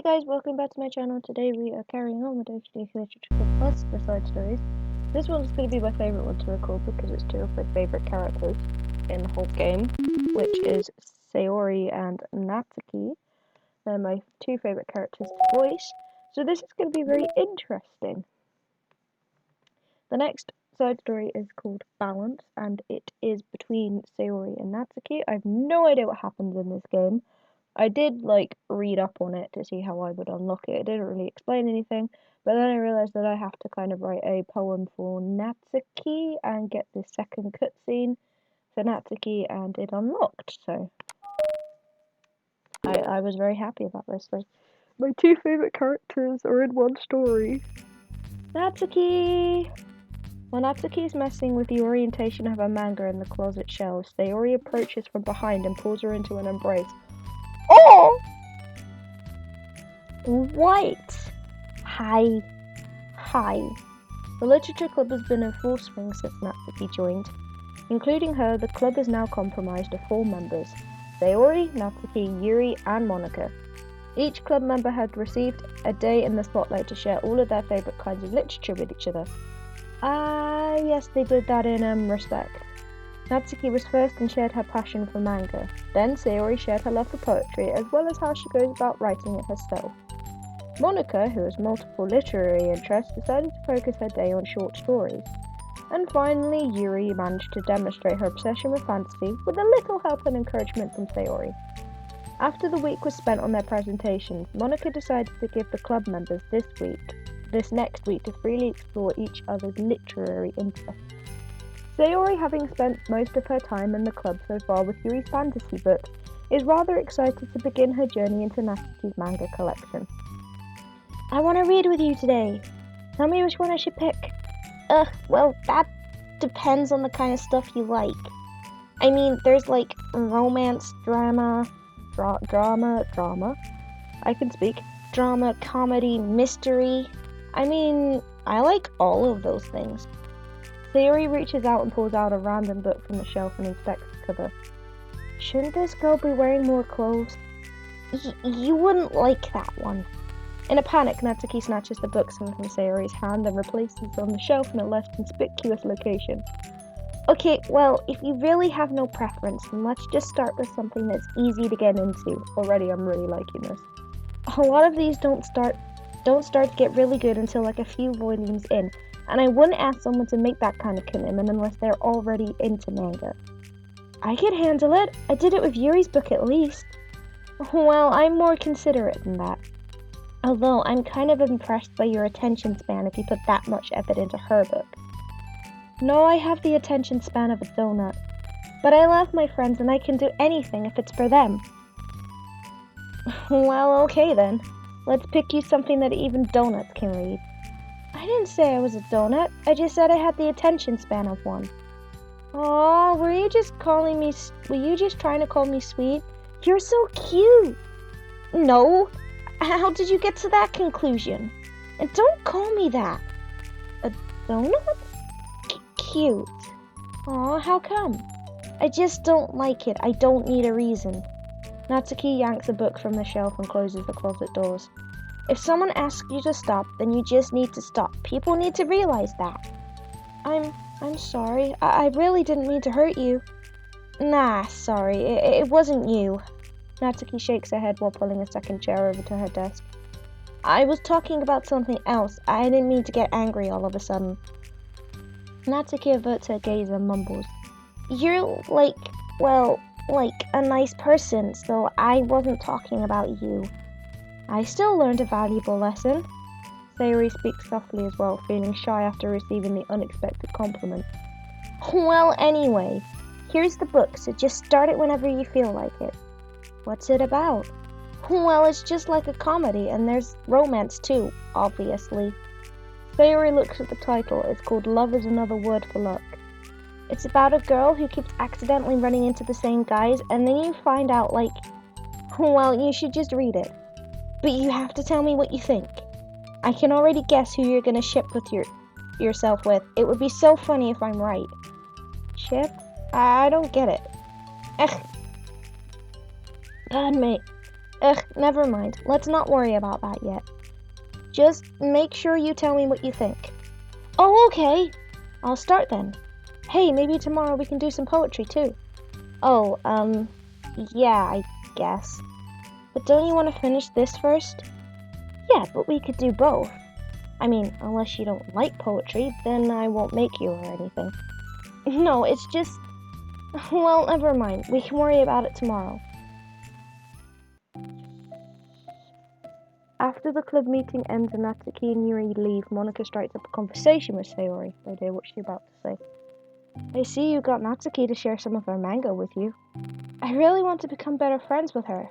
guys, welcome back to my channel. Today we are carrying on with HD Literature Plus for side stories. This one's going to be my favourite one to record because it's two of my favourite characters in the whole game, which is Sayori and Natsuki. They're my two favourite characters to voice, so this is going to be very interesting. The next side story is called Balance, and it is between Sayori and Natsuki. I have no idea what happens in this game. I did read up on it to see how I would unlock it. It didn't really explain anything, but then I realized that I have to kind of write a poem for Natsuki and get the second cutscene for Natsuki, and it unlocked. So I was very happy about this. My two favorite characters are in one story. Natsuki! While Natsuki is messing with the orientation of her manga in the closet shelves, Sayori approaches from behind and pulls her into an embrace. Oh! What? Hi. The Literature Club has been in full swing since Natsuki joined. Including her, the club is now comprised of 4 members: Sayori, Natsuki, Yuri, and Monika. Each club member had received a day in the spotlight to share all of their favourite kinds of literature with each other. Yes, they did that in respect. Natsuki was first and shared her passion for manga. Then Sayori shared her love for poetry, as well as how she goes about writing it herself. Monika, who has multiple literary interests, decided to focus her day on short stories. And finally, Yuri managed to demonstrate her obsession with fantasy, with a little help and encouragement from Sayori. After the week was spent on their presentations, Monika decided to give the club members this next week to freely explore each other's literary interests. Sayori, having spent most of her time in the club so far with Yuri's fantasy books, is rather excited to begin her journey into Natsuki's manga collection. I want to read with you today. Tell me which one I should pick. Well, that depends on the kind of stuff you like. I mean, there's romance, drama, I can speak. Drama, comedy, mystery. I mean, I like all of those things. Sayori reaches out and pulls out a random book from the shelf and inspects the cover. Shouldn't this girl be wearing more clothes? You wouldn't like that one. In a panic, Natsuki snatches the books from Sayori's hand and replaces it on the shelf in a less conspicuous location. Okay, well, if you really have no preference, then let's just start with something that's easy to get into. Already, I'm really liking this. A lot of these don't start to get really good until a few volumes in, and I wouldn't ask someone to make that kind of commitment unless they're already into manga. I could handle it. I did it with Yuri's book at least. Well, I'm more considerate than that. Although I'm kind of impressed by your attention span if you put that much effort into her book. No, I have the attention span of a donut. But I love my friends and I can do anything if it's for them. Well, okay then. Let's pick you something that even donuts can read. I didn't say I was a donut. I just said I had the attention span of one. Aw, were you just trying to call me sweet? You're so cute. No. How did you get to that conclusion? And don't call me that. A donut? Cute. Aw, how come? I just don't like it. I don't need a reason. Natsuki yanks a book from the shelf and closes the closet doors. If someone asks you to stop, then you just need to stop. People need to realize that. I'm sorry. I really didn't mean to hurt you. Nah, sorry. It wasn't you. Natsuki shakes her head while pulling a second chair over to her desk. I was talking about something else. I didn't mean to get angry all of a sudden. Natsuki averts her gaze and mumbles. You're a nice person, so I wasn't talking about you. I still learned a valuable lesson. Sayori speaks softly as well, feeling shy after receiving the unexpected compliment. Well, anyway, here's the book, so just start it whenever you feel like it. What's it about? Well, it's just like a comedy, and there's romance too, obviously. Sayori looks at the title. It's called Love is Another Word for Luck. It's about a girl who keeps accidentally running into the same guys, and then you find out, well, you should just read it. But you have to tell me what you think. I can already guess who you're gonna ship with yourself with. It would be so funny if I'm right. Ship? I don't get it. Pardon me. Ugh, never mind. Let's not worry about that yet. Just make sure you tell me what you think. Oh, okay. I'll start then. Hey, maybe tomorrow we can do some poetry too. Oh, yeah, I guess. But don't you want to finish this first? Yeah, but we could do both. I mean, unless you don't like poetry, then I won't make you or anything. No, it's just... Well, never mind. We can worry about it tomorrow. After the club meeting ends and Natsuki and Yuri leave, Monika strikes up a conversation with Sayori. No idea what she's about to say. I see you got Natsuki to share some of her manga with you. I really want to become better friends with her.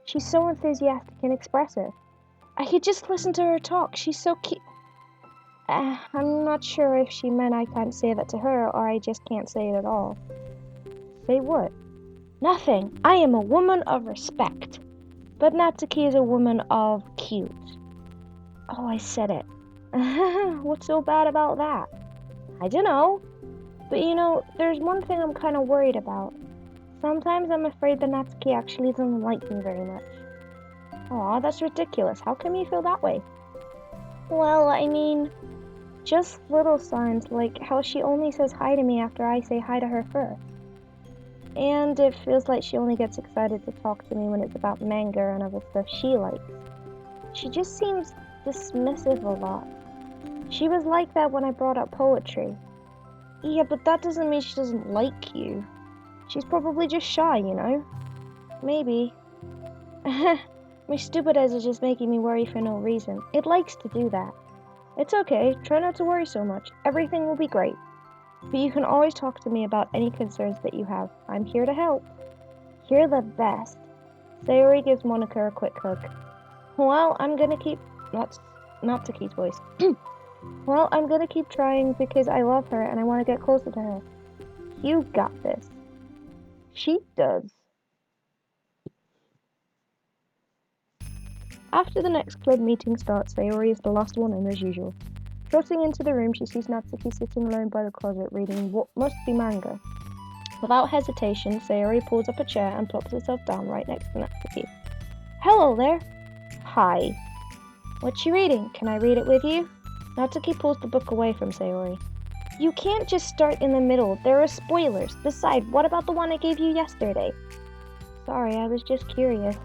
She's so enthusiastic and expressive. I could just listen to her talk. She's so cute. I'm not sure if she meant I can't say that to her or I just can't say it at all. Say what? Nothing. I am a woman of respect. But Natsuki is a woman of cute. Oh, I said it. What's so bad about that? I don't know. But you know, there's one thing I'm kind of worried about. Sometimes I'm afraid that Natsuki actually doesn't like me very much. Aw, that's ridiculous. How come you feel that way? Well, I mean, just little signs like how she only says hi to me after I say hi to her first. And it feels like she only gets excited to talk to me when it's about manga and other stuff she likes. She just seems dismissive a lot. She was like that when I brought up poetry. Yeah, but that doesn't mean she doesn't like you. She's probably just shy, you know? Maybe. My stupid eyes are just making me worry for no reason. It likes to do that. It's okay, try not to worry so much. Everything will be great. But you can always talk to me about any concerns that you have. I'm here to help. You're the best. Sayori gives Monika a quick hug. Well, I'm gonna keep... Not Taki's voice. Well, I'm gonna keep trying because I love her and I want to get closer to her. You got this. She does. After the next club meeting starts, Sayori is the last one in as usual. Trotting into the room, she sees Natsuki sitting alone by the closet reading what must be manga. Without hesitation, Sayori pulls up a chair and plops herself down right next to Natsuki. Hello there. Hi. What's she reading? Can I read it with you? Natsuki pulls the book away from Sayori. You can't just start in the middle. There are spoilers. Besides, what about the one I gave you yesterday? Sorry, I was just curious.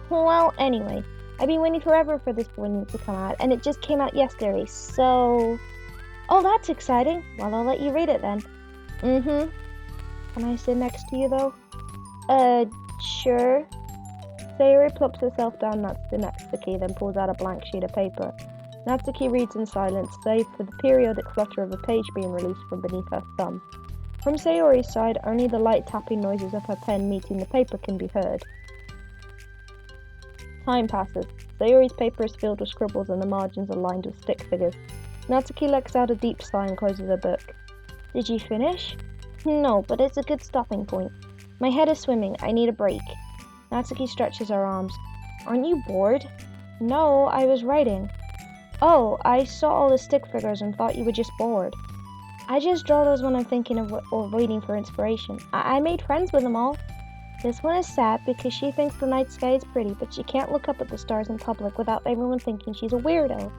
Well, anyway, I've been waiting forever for this one to come out, and it just came out yesterday, so... Oh, that's exciting. Well, I'll let you read it then. Mm-hmm. Can I sit next to you, though? Sure. Sayori plops herself down next to Natsuki, then pulls out a blank sheet of paper. Natsuki reads in silence, save for the periodic flutter of a page being released from beneath her thumb. From Sayori's side, only the light tapping noises of her pen meeting the paper can be heard. Time passes. Sayori's paper is filled with scribbles and the margins are lined with stick figures. Natsuki lets out a deep sigh and closes her book. Did you finish? No, but it's a good stopping point. My head is swimming. I need a break. Natsuki stretches her arms. Aren't you bored? No, I was writing. Oh, I saw all the stick figures and thought you were just bored. I just draw those when I'm thinking of or waiting for inspiration. I made friends with them all. This one is sad because she thinks the night sky is pretty, but she can't look up at the stars in public without everyone thinking she's a weirdo.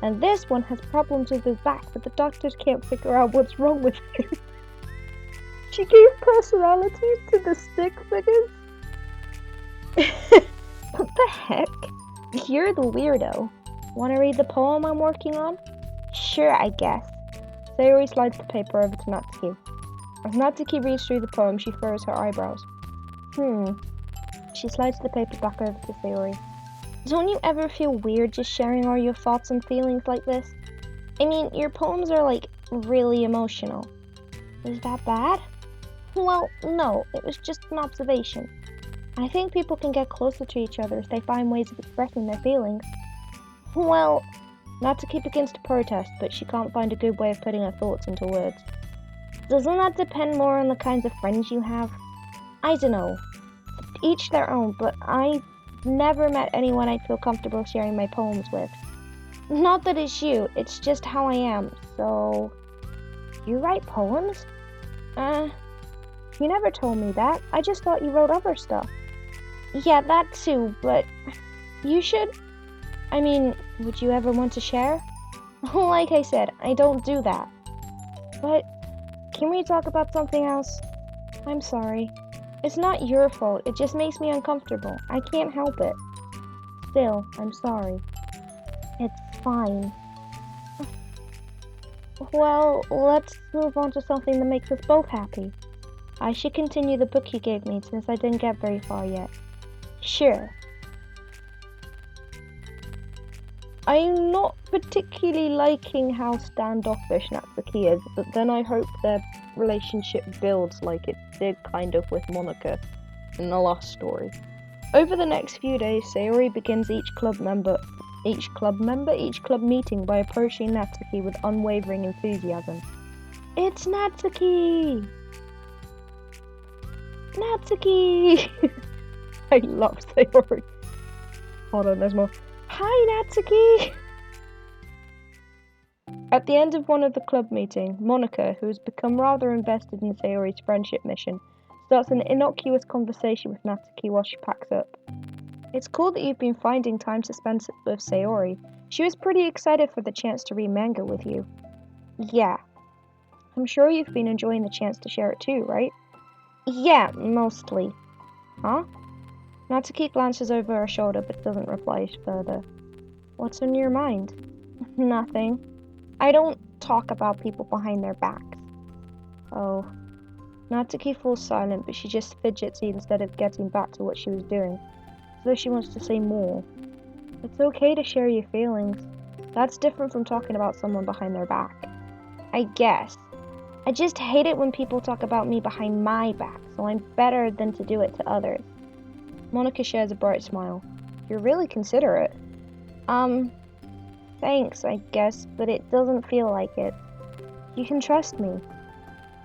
And this one has problems with his back, but the doctors can't figure out what's wrong with him. She gave personalities to the stick figures? What the heck? You're the weirdo. Want to read the poem I'm working on? Sure, I guess. Sayori slides the paper over to Natsuki. As Natsuki reads through the poem, she furrows her eyebrows. She slides the paper back over to Sayori. Don't you ever feel weird just sharing all your thoughts and feelings like this? I mean, your poems are like really emotional. Is that bad? Well, no, it was just an observation. I think people can get closer to each other if they find ways of expressing their feelings. Well, Natsuki begins to protest, but she can't find a good way of putting her thoughts into words. Doesn't that depend more on the kinds of friends you have? I don't know. Each their own, but I've never met anyone I'd feel comfortable sharing my poems with. Not that it's you, it's just how I am, so... You write poems? You never told me that. I just thought you wrote other stuff. Yeah, that too, but you should. I mean, would you ever want to share? Like I said, I don't do that. But can we talk about something else? I'm sorry. It's not your fault, it just makes me uncomfortable. I can't help it. Still, I'm sorry. It's fine. Well, let's move on to something that makes us both happy. I should continue the book you gave me since I didn't get very far yet. Sure. I'm not particularly liking how standoffish Natsuki is, but then I hope their relationship builds like it did kind of with Monika in the last story. Over the next few days, Sayori begins each club meeting by approaching Natsuki with unwavering enthusiasm. It's Natsuki! Natsuki! I love Sayori. Hold on, there's more. Hi, Natsuki! At the end of one of the club meetings, Monika, who has become rather invested in Sayori's friendship mission, starts an innocuous conversation with Natsuki while she packs up. It's cool that you've been finding time to spend with Sayori. She was pretty excited for the chance to read manga with you. Yeah. I'm sure you've been enjoying the chance to share it too, right? Yeah, mostly. Huh? Natsuki glances over her shoulder but doesn't reply further. What's on your mind? Nothing. I don't talk about people behind their backs. Oh. Natsuki falls silent, but she just fidgets instead of getting back to what she was doing, as though she wants to say more. It's okay to share your feelings. That's different from talking about someone behind their back. I guess. I just hate it when people talk about me behind my back, so I'm better than to do it to others. Monika shares a bright smile. You're really considerate. Thanks, I guess, but it doesn't feel like it. You can trust me.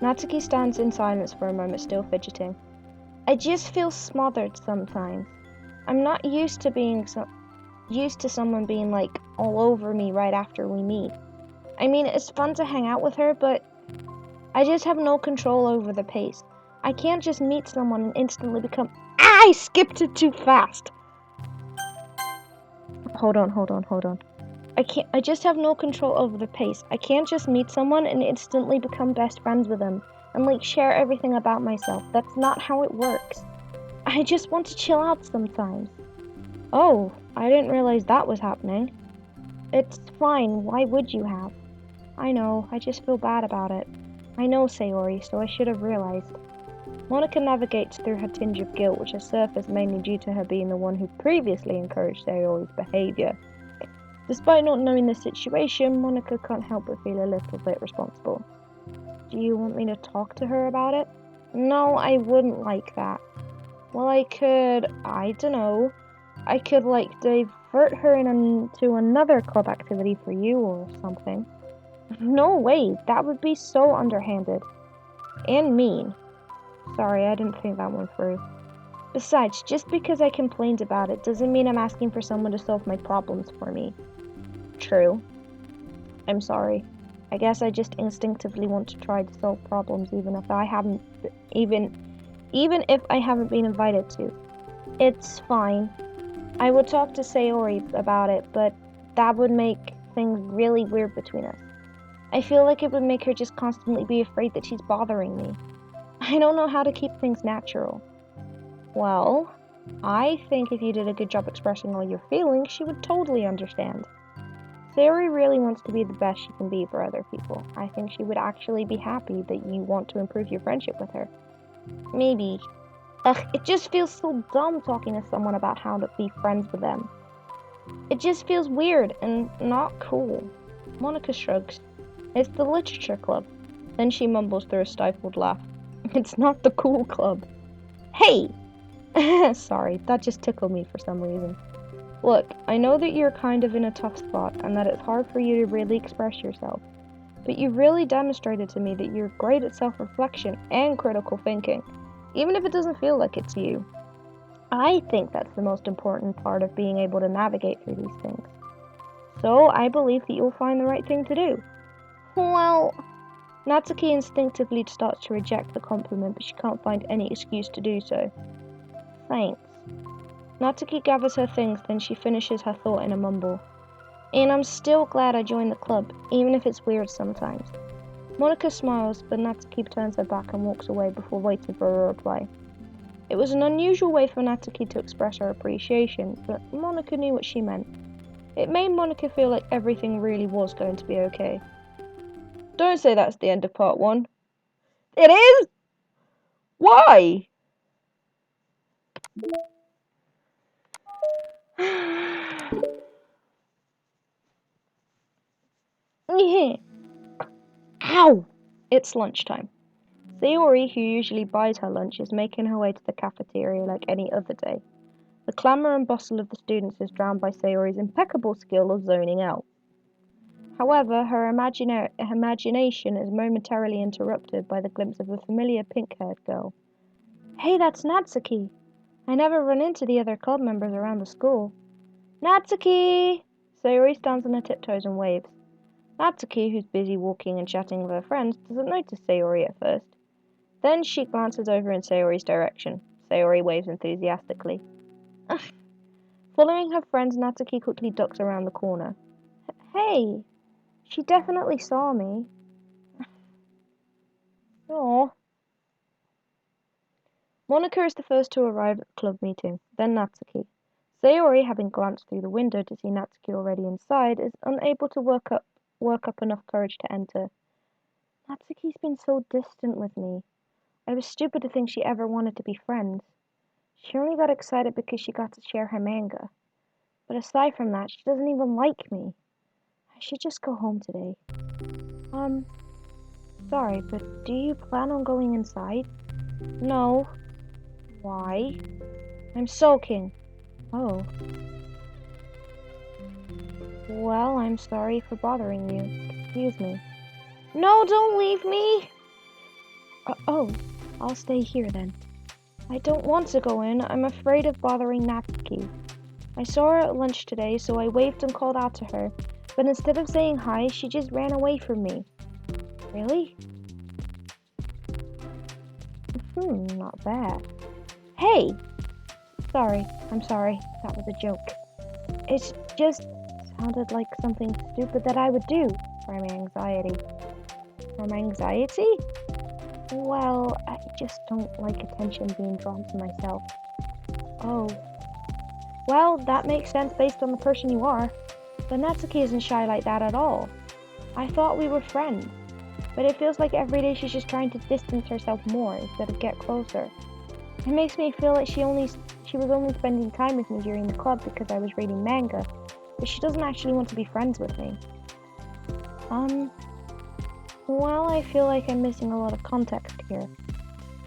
Natsuki stands in silence for a moment, still fidgeting. I just feel smothered sometimes. I'm not used to someone being like all over me right after we meet. I mean, it's fun to hang out with her, but I just have no control over the pace. I can't just meet someone and instantly become. I skipped it too fast! Hold on. I just have no control over the pace. I can't just meet someone and instantly become best friends with them and like share everything about myself. That's not how it works. I just want to chill out sometimes. Oh, I didn't realize that was happening. It's fine, why would you have? I know, I just feel bad about it. I know, Sayori, so I should have realized. Monika navigates through her tinge of guilt, which has surfaced mainly due to her being the one who previously encouraged Sayori's behavior. Despite not knowing the situation, Monika can't help but feel a little bit responsible. Do you want me to talk to her about it? No, I wouldn't like that. Well, I dunno. I could, like, divert her into another club activity for you or something. No way, that would be so underhanded. And mean. Sorry, I didn't think that one through. Besides, just because I complained about it doesn't mean I'm asking for someone to solve my problems for me. True. I'm sorry. I guess I just instinctively want to try to solve problems even if I haven't been invited to. It's fine. I would talk to Sayori about it, but that would make things really weird between us. I feel like it would make her just constantly be afraid that she's bothering me. I don't know how to keep things natural. Well, I think if you did a good job expressing all your feelings, she would totally understand. Sayori really wants to be the best she can be for other people. I think she would actually be happy that you want to improve your friendship with her. Maybe. Ugh, it just feels so dumb talking to someone about how to be friends with them. It just feels weird and not cool. Monika shrugs. It's the literature club. Then she mumbles through a stifled laugh. It's not the cool club. Hey! Sorry, that just tickled me for some reason. Look, I know that you're kind of in a tough spot and that it's hard for you to really express yourself, but you've really demonstrated to me that you're great at self-reflection and critical thinking, even if it doesn't feel like it's you. I think that's the most important part of being able to navigate through these things. So I believe that you'll find the right thing to do. Well, Natsuki instinctively starts to reject the compliment, but she can't find any excuse to do so. Thanks. Natsuki gathers her things, then she finishes her thought in a mumble. And I'm still glad I joined the club, even if it's weird sometimes. Monika smiles, but Natsuki turns her back and walks away before waiting for a reply. It was an unusual way for Natsuki to express her appreciation, but Monika knew what she meant. It made Monika feel like everything really was going to be okay. Don't say that's the end of part 1. It is? Why? Ow! It's lunchtime. Sayori, who usually buys her lunch, is making her way to the cafeteria like any other day. The clamour and bustle of the students is drowned by Sayori's impeccable skill of zoning out. However, her imagination is momentarily interrupted by the glimpse of a familiar pink-haired girl. Hey, that's Natsuki! I never run into the other club members around the school. Natsuki! Sayori stands on her tiptoes and waves. Natsuki, who's busy walking and chatting with her friends, doesn't notice Sayori at first. Then she glances over in Sayori's direction. Sayori waves enthusiastically. Following her friends, Natsuki quickly ducks around the corner. Hey! She definitely saw me. Aww. Monika is the first to arrive at the club meeting, then Natsuki. Sayori, having glanced through the window to see Natsuki already inside, is unable to work up enough courage to enter. Natsuki's been so distant with me. I was stupid to think she ever wanted to be friends. She only got excited because she got to share her manga. But aside from that, she doesn't even like me. I should just go home today. Sorry, but do you plan on going inside? No. Why? I'm soaking. Oh. Well, I'm sorry for bothering you. Excuse me. No, don't leave me! Oh, I'll stay here then. I don't want to go in. I'm afraid of bothering Natsuki. I saw her at lunch today, so I waved and called out to her, but instead of saying hi, she just ran away from me. Really? Not bad. Hey! Sorry, I'm sorry. That was a joke. It just sounded like something stupid that I would do for my anxiety. From anxiety? Well, I just don't like attention being drawn to myself. Oh. Well, that makes sense based on the person you are. But Natsuki isn't shy like that at all. I thought we were friends. But it feels like every day she's just trying to distance herself more instead of get closer. It makes me feel like she was only spending time with me during the club because I was reading manga, but she doesn't actually want to be friends with me. Well, I feel like I'm missing a lot of context here.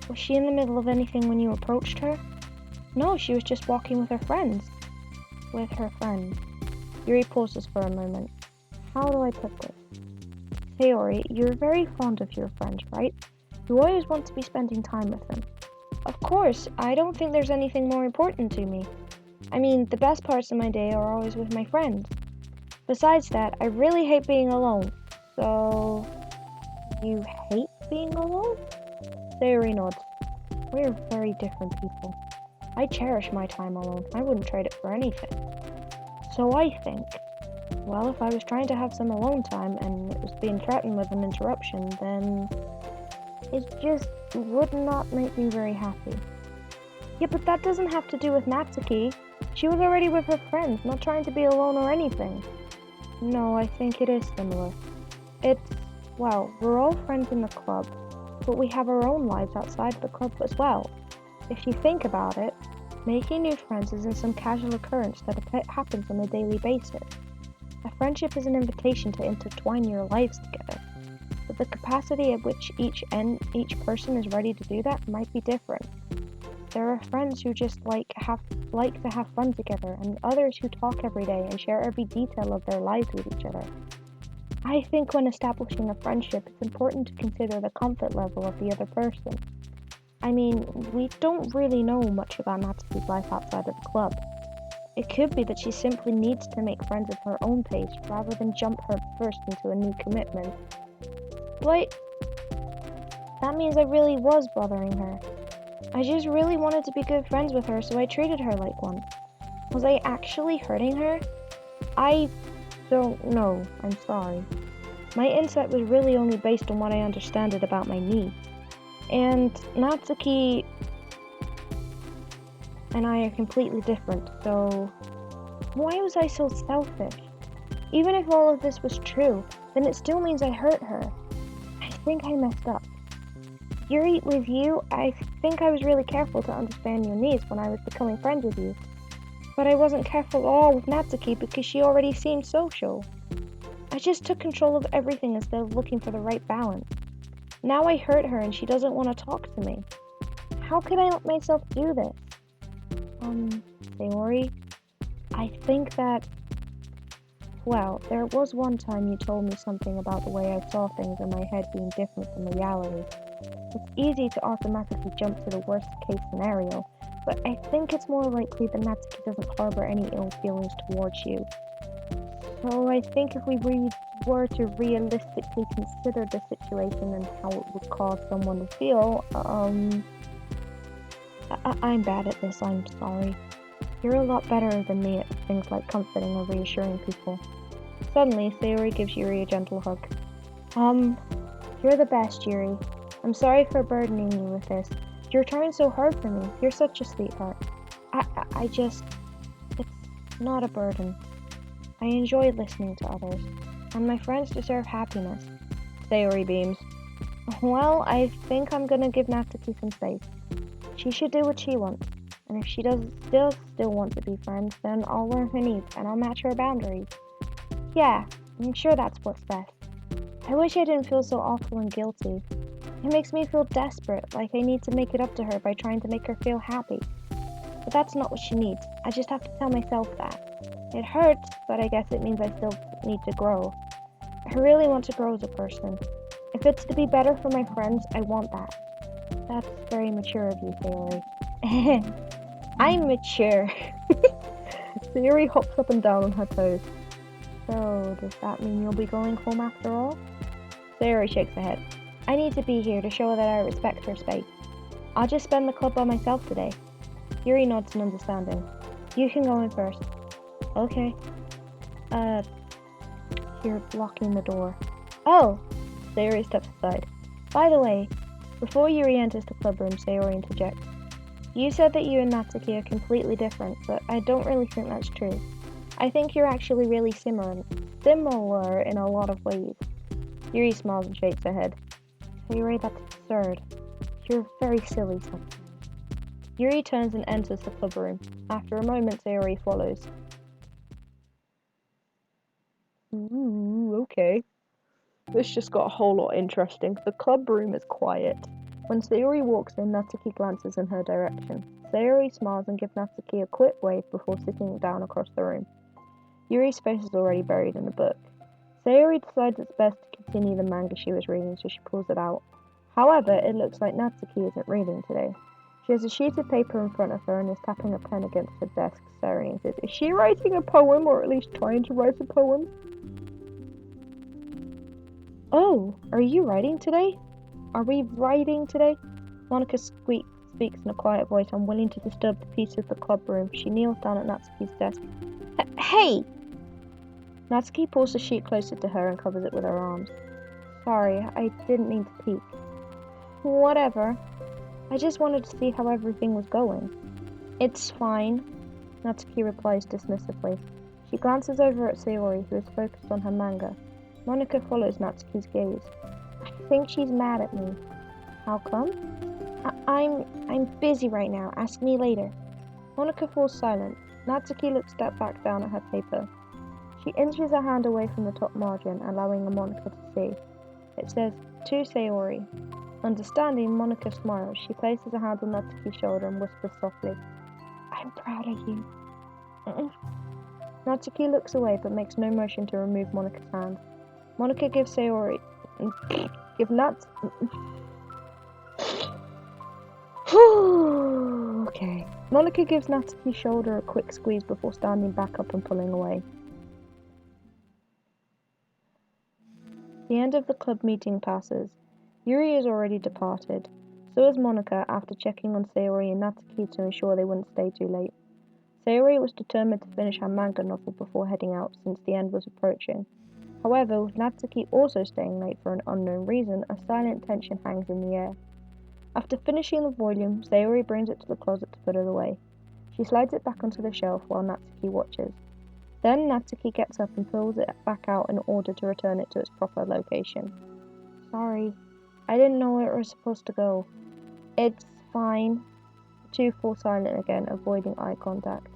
Was she in the middle of anything when you approached her? No, she was just walking with her friends. With her friends. Yuri pauses for a moment. How do I put this? Sayori, you're very fond of your friends, right? You always want to be spending time with them. Of course, I don't think there's anything more important to me. I mean, the best parts of my day are always with my friends. Besides that, I really hate being alone. So... You hate being alone? Sayori nods. We're very different people. I cherish my time alone. I wouldn't trade it for anything. So I think, well, if I was trying to have some alone time and it was being threatened with an interruption, then it just would not make me very happy. Yeah, but that doesn't have to do with Natsuki. She was already with her friends, not trying to be alone or anything. No, I think it is similar. Well, we're all friends in the club, but we have our own lives outside the club as well. If you think about it, making new friends isn't some casual occurrence that happens on a daily basis. A friendship is an invitation to intertwine your lives together, but the capacity at which each person is ready to do that might be different. There are friends who just like to have fun together, and others who talk every day and share every detail of their lives with each other. I think when establishing a friendship, it's important to consider the comfort level of the other person. I mean, we don't really know much about Natsuki's life outside of the club. It could be that she simply needs to make friends at her own pace rather than jump her first into a new commitment. Wait, that means I really was bothering her. I just really wanted to be good friends with her, so I treated her like one. Was I actually hurting her? I don't know. I'm sorry. My insight was really only based on what I understood about my needs. And Natsuki and I are completely different, so why was I so selfish? Even if all of this was true, then it still means I hurt her. I think I messed up. Yuri, with you, I think I was really careful to understand your needs when I was becoming friends with you. But I wasn't careful at all with Natsuki because she already seemed social. I just took control of everything instead of looking for the right balance. Now I hurt her and she doesn't want to talk to me. How could I let myself do this? Sayori, I think that, well, there was one time you told me something about the way I saw things in my head being different from reality. It's easy to automatically jump to the worst case scenario, but I think it's more likely that Natsuki doesn't harbor any ill feelings towards you. So I think if we were to realistically consider the situation and how it would cause someone to feel, I'm bad at this, I'm sorry. You're a lot better than me at things like comforting or reassuring people. Suddenly, Sayori gives Yuri a gentle hug. You're the best, Yuri. I'm sorry for burdening you with this. You're trying so hard for me. You're such a sweetheart. It's not a burden. I enjoy listening to others, and my friends deserve happiness. Sayori beams. Well, I think I'm gonna give Natsuki some space. She should do what she wants, and if she does still want to be friends, then I'll learn her needs, and I'll match her boundaries. Yeah, I'm sure that's what's best. I wish I didn't feel so awful and guilty. It makes me feel desperate, like I need to make it up to her by trying to make her feel happy. But that's not what she needs. I just have to tell myself that. It hurts, but I guess it means I still need to grow. I really want to grow as a person. If it's to be better for my friends, I want that. That's very mature of you, Sayori. I'm mature. Sayori hops up and down on her toes. So, does that mean you'll be going home after all? Sayori shakes her head. I need to be here to show that I respect her space. I'll just spend the club by myself today. Yuri nods in understanding. You can go in first. Okay. You're blocking the door. Oh! Sayori steps aside. By the way, before Yuri enters the club room, Sayori interjects. You said that you and Natsuki are completely different, but I don't really think that's true. I think you're actually really similar in a lot of ways. Yuri smiles and shakes her head. Sayori, that's absurd. You're very silly sometimes. Yuri turns and enters the club room. After a moment, Sayori follows. Ooh, okay. This just got a whole lot interesting. The club room is quiet. When Sayori walks in, Natsuki glances in her direction. Sayori smiles and gives Natsuki a quick wave before sitting down across the room. Yuri's face is already buried in a book. Sayori decides it's best to continue the manga she was reading, so she pulls it out. However, it looks like Natsuki isn't reading today. She has a sheet of paper in front of her and is tapping a pen against her desk, staring at it. Is she writing a poem, or at least trying to write a poem? Oh, are you writing today? Are we writing today? Monika speaks in a quiet voice, unwilling to disturb the peace of the club room. She kneels down at Natsuki's desk. Hey! Natsuki pulls the sheet closer to her and covers it with her arms. Sorry, I didn't mean to peek. Whatever. I just wanted to see how everything was going. It's fine, Natsuki replies dismissively. She glances over at Sayori, who is focused on her manga. Monika follows Natsuki's gaze. I think she's mad at me. How come? I'm busy right now. Ask me later. Monika falls silent. Natsuki looks back down at her paper. She inches her hand away from the top margin, allowing Monika to see. It says, To Sayori. Understanding, Monika smiles. She places her hand on Natsuki's shoulder and whispers softly, I'm proud of you. Natsuki looks away but makes no motion to remove Monika's hand. Monika gives Sayori... Okay. Monika gives Natsuki's shoulder a quick squeeze before standing back up and pulling away. The end of the club meeting passes. Yuri has already departed. So has Monika after checking on Sayori and Natsuki to ensure they wouldn't stay too late. Sayori was determined to finish her manga novel before heading out, since the end was approaching. However, with Natsuki also staying late for an unknown reason, a silent tension hangs in the air. After finishing the volume, Sayori brings it to the closet to put it away. She slides it back onto the shelf while Natsuki watches. Then Natsuki gets up and pulls it back out in order to return it to its proper location. Sorry, I didn't know where it was supposed to go. It's fine. The two fall silent again, avoiding eye contact.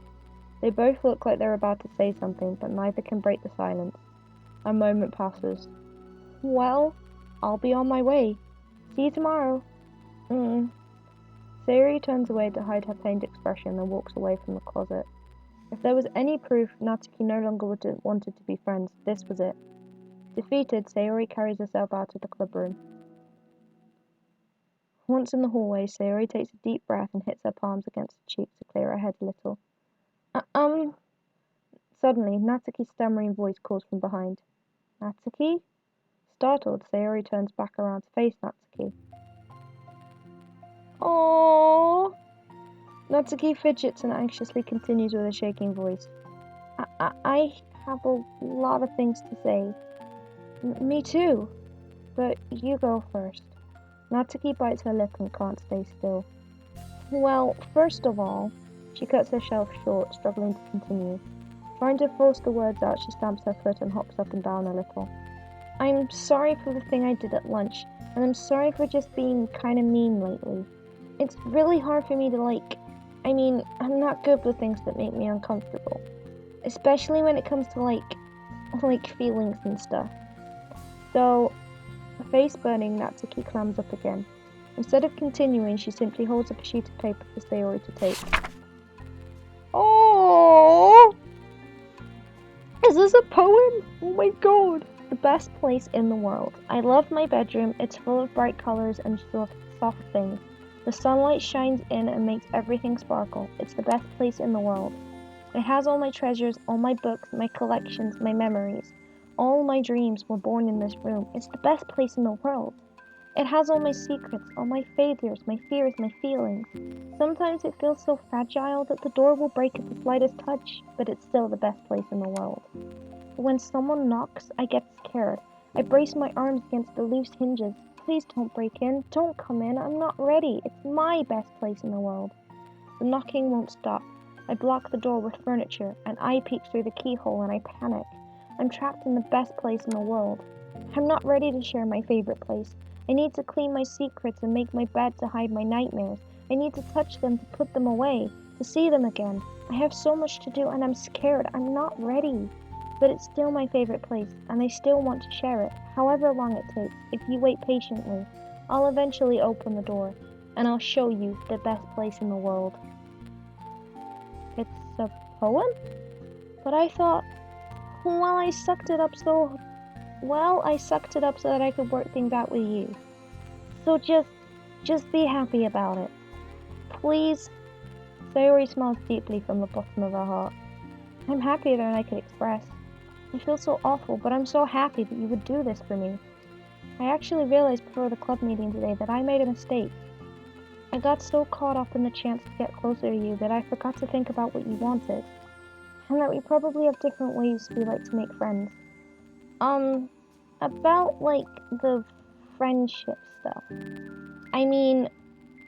They both look like they're about to say something, but neither can break the silence. A moment passes. Well, I'll be on my way. See you tomorrow. Sayori turns away to hide her pained expression and walks away from the closet. If there was any proof Natsuki no longer wanted to be friends, this was it. Defeated, Sayori carries herself out of the clubroom. Once in the hallway, Sayori takes a deep breath and hits her palms against her cheeks to clear her head a little. Suddenly, Natsuki's stammering voice calls from behind. Natsuki? Startled, Sayori turns back around to face Natsuki. Oh! Natsuki fidgets and anxiously continues with a shaking voice. I have a lot of things to say. Me too. But you go first. Natsuki bites her lip and can't stay still. Well, first of all, she cuts herself short, struggling to continue. Trying to force the words out, she stamps her foot and hops up and down a little. I'm sorry for the thing I did at lunch, and I'm sorry for just being kinda mean lately. It's really hard for me to I'm not good with things that make me uncomfortable. Especially when it comes to feelings and stuff. So, face burning, Natsuki clams up again. Instead of continuing, she simply holds up a sheet of paper for Sayori to take. Oh! Is this a poem? Oh my god! The best place in the world. I love my bedroom. It's full of bright colors and soft things. The sunlight shines in and makes everything sparkle. It's the best place in the world. It has all my treasures, all my books, my collections, my memories. All my dreams were born in this room. It's the best place in the world. It has all my secrets, all my failures, my fears, my feelings. Sometimes it feels so fragile that the door will break at the slightest touch, but it's still the best place in the world. But when someone knocks, I get scared. I brace my arms against the loose hinges. Please don't break in. Don't come in. I'm not ready. It's my best place in the world. The knocking won't stop. I block the door with furniture. An eye peeks through the keyhole and I panic. I'm trapped in the best place in the world. I'm not ready to share my favorite place. I need to clean my secrets and make my bed to hide my nightmares. I need to touch them to put them away, to see them again. I have so much to do and I'm scared. I'm not ready. But it's still my favorite place, and I still want to share it, however long it takes. If you wait patiently, I'll eventually open the door, and I'll show you the best place in the world. It's a poem? But I thought, I sucked it up so that I could work things out with you. So just be happy about it. Please. Sayori smiles deeply from the bottom of her heart. I'm happier than I could express. I feel so awful, but I'm so happy that you would do this for me. I actually realized before the club meeting today that I made a mistake. I got so caught up in the chance to get closer to you that I forgot to think about what you wanted. And that we probably have different ways we like to make friends. About, the friendship stuff. I mean,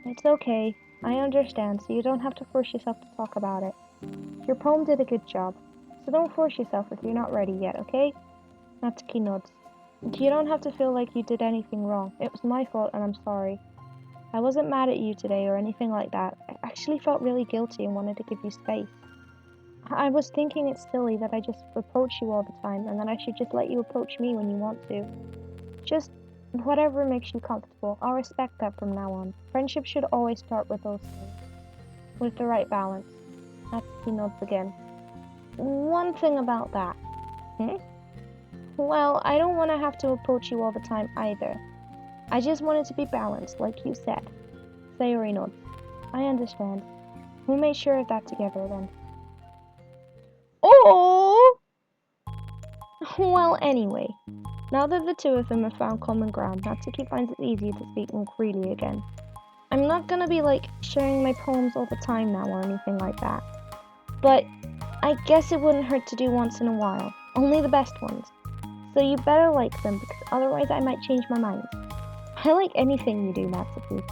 it's okay. I understand, so you don't have to force yourself to talk about it. Your poem did a good job. So don't force yourself if you're not ready yet, okay? Natsuki nods. You don't have to feel like you did anything wrong. It was my fault and I'm sorry. I wasn't mad at you today or anything like that. I actually felt really guilty and wanted to give you space. I was thinking it's silly that I just approach you all the time and that I should just let you approach me when you want to. Just whatever makes you comfortable. I'll respect that from now on. Friendship should always start with those things. With the right balance. Natsuki nods again. One thing about that. Well, I don't want to have to approach you all the time either. I just want it to be balanced, like you said. Sayori nods. I understand. We'll make sure of that together then. Oh! Well, anyway. Now that the two of them have found common ground, Natsuki finds it easier to speak more freely again. I'm not gonna be sharing my poems all the time now or anything like that. but I guess it wouldn't hurt to do once in a while. Only the best ones. So you better like them, because otherwise I might change my mind. I like anything you do, Natsuki.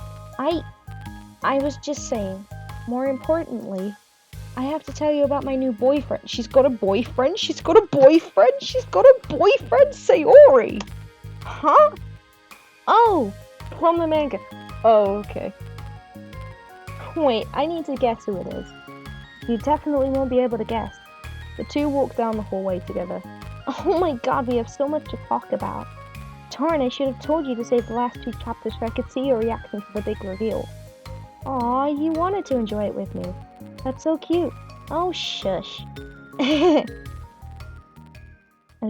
I was just saying, more importantly, I have to tell you about my new boyfriend. She's got a boyfriend? She's got a boyfriend? She's got a boyfriend? Sayori! Huh? Oh, from the manga. Oh, okay. Wait, I need to guess who it is. You definitely won't be able to guess. The two walk down the hallway together. Oh my god, we have so much to talk about. Darn, I should have told you to save the last 2 chapters so I could see your reaction to the big reveal. Aw, you wanted to enjoy it with me. That's so cute. Oh, shush. Is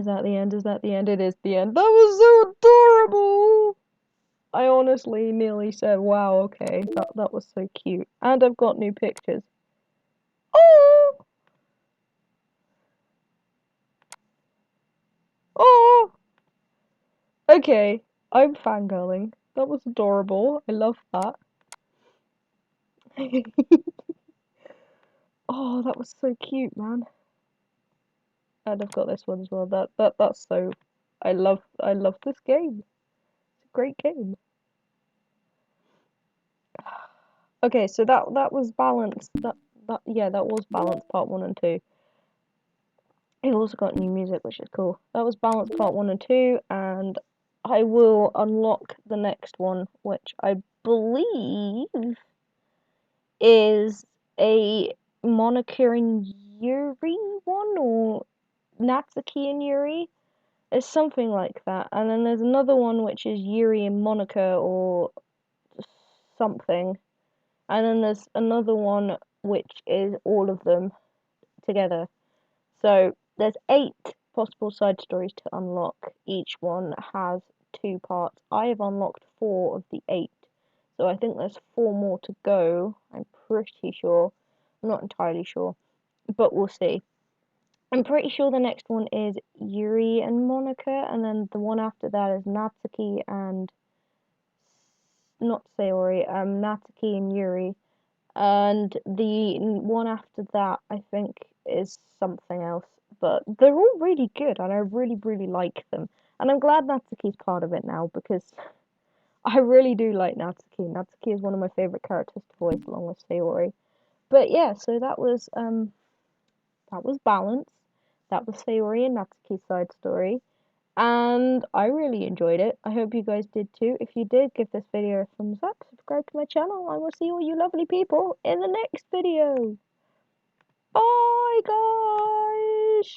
that the end? Is that the end? It is the end. That was so adorable! I honestly nearly said, wow, okay. That was so cute. And I've got new pictures. Oh! Oh! Okay, I'm fangirling. That was adorable. I love that. Oh, that was so cute, man. And I've got this one as well. That's so. I love this game. It's a great game. Okay, so that was Balance. That was Balance Part 1 and 2. It also got new music, which is cool. That was Balance Part 1 and 2, and I will unlock the next one, which I believe is a Monoka and Yuri one, or Natsuki and Yuri. It's something like that. And then there's another one which is Yuri and Monica or something. And then there's another one which is all of them together. So there's 8 possible side stories to unlock. Each one has 2 parts. I have unlocked 4 of the 8. So I think there's 4 more to go. I'm pretty sure. I'm not entirely sure. But we'll see. I'm pretty sure the next one is Yuri and Monica, and then the one after that is Natsuki and not Sayori, Natsuki and Yuri. And the one after that, I think, is something else. But they're all really good, and I really, really like them. And I'm glad Natsuki's part of it now, because I really do like Natsuki. Natsuki is one of my favorite characters to voice, along with Sayori. But yeah, so that was Balance. That was Sayori and Natsuki's side story. And I really enjoyed it. I hope you guys did too. If you did, give this video a thumbs up, subscribe to my channel, and we'll see all you lovely people in the next video. Bye, guys!